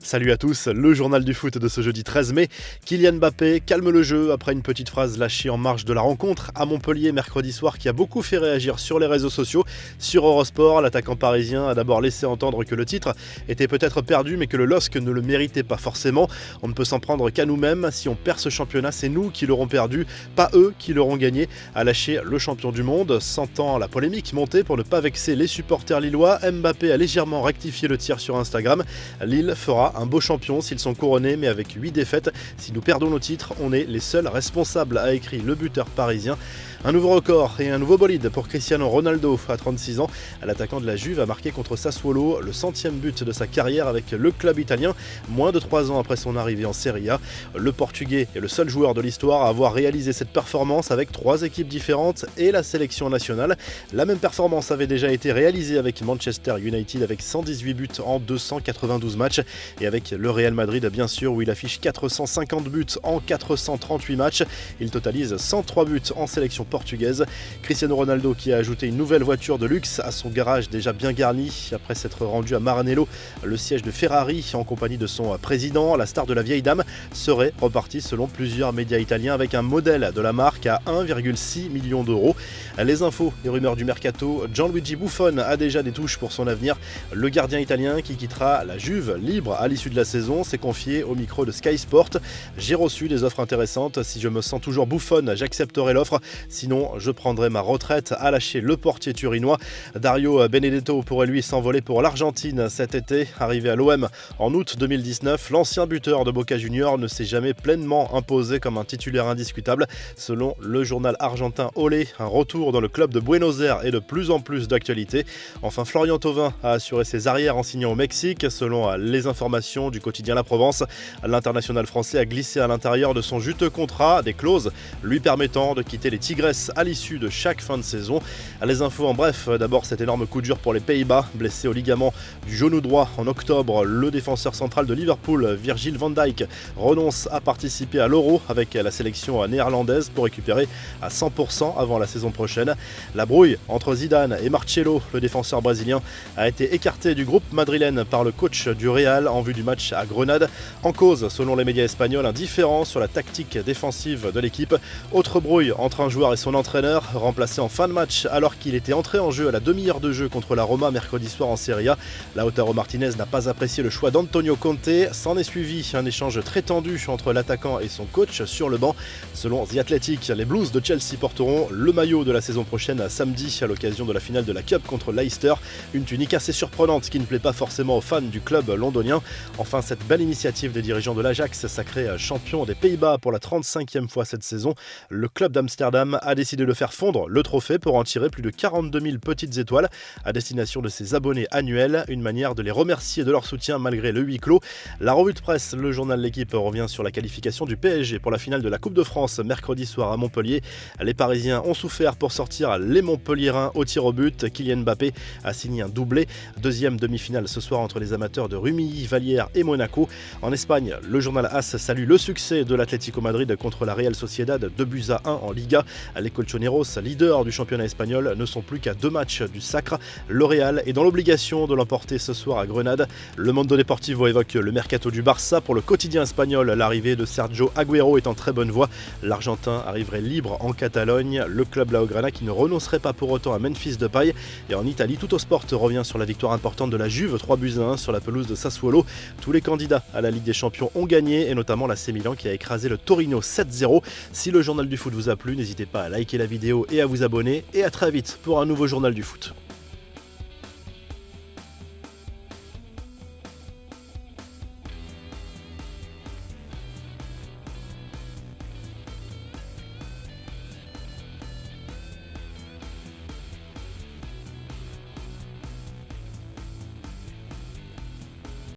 Salut à tous, le journal du foot de ce jeudi 13 mai. Kylian Mbappé calme le jeu après une petite phrase lâchée en marge de la rencontre à Montpellier mercredi soir qui a beaucoup fait réagir sur les réseaux sociaux. Sur Eurosport, l'attaquant parisien a d'abord laissé entendre que le titre était peut-être perdu mais que le LOSC ne le méritait pas forcément. On ne peut s'en prendre qu'à nous-mêmes. Si on perd ce championnat, c'est nous qui l'aurons perdu, pas eux qui l'auront gagné, a lâché le champion du monde. Sentant la polémique monter pour ne pas vexer les supporters lillois, Mbappé a légèrement rectifié le tir sur Instagram. Lille fera un beau champion s'ils sont couronnés, mais avec 8 défaites. Si nous perdons nos titres, on est les seuls responsables, a écrit le buteur parisien. Un nouveau record et un nouveau bolide pour Cristiano Ronaldo à 36 ans. L'attaquant de la Juve a marqué contre Sassuolo le 100e but de sa carrière avec le club italien, moins de 3 ans après son arrivée en Serie A. Le Portugais est le seul joueur de l'histoire à avoir réalisé cette performance avec 3 équipes différentes et la sélection nationale. La même performance avait déjà été réalisée avec Manchester United avec 118 buts en 292 matchs et avec le Real Madrid bien sûr où il affiche 450 buts en 438 matchs. Il totalise 103 buts en sélection portugaise. Cristiano Ronaldo qui a ajouté une nouvelle voiture de luxe à son garage déjà bien garni après s'être rendu à Maranello, le siège de Ferrari en compagnie de son président. La star de la vieille dame serait repartie selon plusieurs médias italiens avec un modèle de la marque à 1,6 million d'euros. Les infos et rumeurs du mercato, Gianluigi Buffon a déjà des touches pour son avenir. Le gardien italien qui quittera la Juve libre à l'issue de la saison s'est confié au micro de Sky Sport. J'ai reçu des offres intéressantes. Si je me sens toujours Buffon, j'accepterai l'offre. Sinon, je prendrai ma retraite, a lâché le portier turinois. Dario Benedetto pourrait lui s'envoler pour l'Argentine cet été. Arrivé à l'OM en août 2019, l'ancien buteur de Boca Juniors ne s'est jamais pleinement imposé comme un titulaire indiscutable. Selon le journal argentin Olé, un retour dans le club de Buenos Aires est de plus en plus d'actualité. Enfin, Florian Thauvin a assuré ses arrières en signant au Mexique. Selon les informations du quotidien La Provence, l'international français a glissé à l'intérieur de son juteux contrat des clauses lui permettant de quitter les Tigres à l'issue de chaque fin de saison. Les infos en bref, d'abord cet énorme coup dur pour les Pays-Bas, blessé au ligament du genou droit en octobre. Le défenseur central de Liverpool, Virgil van Dijk, renonce à participer à l'Euro avec la sélection néerlandaise pour récupérer à 100% avant la saison prochaine. La brouille entre Zidane et Marcelo, le défenseur brésilien, a été écarté du groupe madrilène par le coach du Real en vue du match à Grenade. En cause, selon les médias espagnols, un différend sur la tactique défensive de l'équipe. Autre brouille entre un joueur et son entraîneur, remplacé en fin de match alors qu'il était entré en jeu à la demi-heure de jeu contre la Roma mercredi soir en Serie A. Lautaro Martinez n'a pas apprécié le choix d'Antonio Conte. S'en est suivi un échange très tendu entre l'attaquant et son coach sur le banc. Selon The Athletic, les Blues de Chelsea porteront le maillot de la saison prochaine à samedi à l'occasion de la finale de la Cup contre Leicester. Une tunique assez surprenante qui ne plaît pas forcément aux fans du club londonien. Enfin, cette belle initiative des dirigeants de l'Ajax, sacré champion des Pays-Bas pour la 35e fois cette saison. Le club d'Amsterdam a décidé de faire fondre le trophée pour en tirer plus de 42 000 petites étoiles à destination de ses abonnés annuels. Une manière de les remercier de leur soutien malgré le huis clos. La revue de presse, le journal L'Équipe revient sur la qualification du PSG pour la finale de la Coupe de France mercredi soir à Montpellier. Les Parisiens ont souffert pour sortir les Montpelliérains au tir au but. Kylian Mbappé a signé un doublé. Deuxième demi-finale ce soir entre les amateurs de Rumilly, Vallière et Monaco. En Espagne, le journal AS salue le succès de l'Atlético Madrid contre la Real Sociedad, 2-1 en Liga. Les Colchoneros, leaders du championnat espagnol, ne sont plus qu'à 2 matchs du sacre. Le Real est dans l'obligation de l'emporter ce soir à Grenade. Le Mundo Deportivo évoque le mercato du Barça. Pour le quotidien espagnol, l'arrivée de Sergio Agüero est en très bonne voie. L'Argentin arriverait libre en Catalogne. Le club Blaugrana qui ne renoncerait pas pour autant à Memphis Depay. Et en Italie, Tuttosport revient sur la victoire importante de la Juve, 3-1 sur la pelouse de Sassuolo. Tous les candidats à la Ligue des Champions ont gagné et notamment l'AC Milan qui a écrasé le Torino 7-0. Si le journal du foot vous a plu, n'hésitez pas à liker la vidéo et à vous abonner. Et à très vite pour un nouveau journal du foot.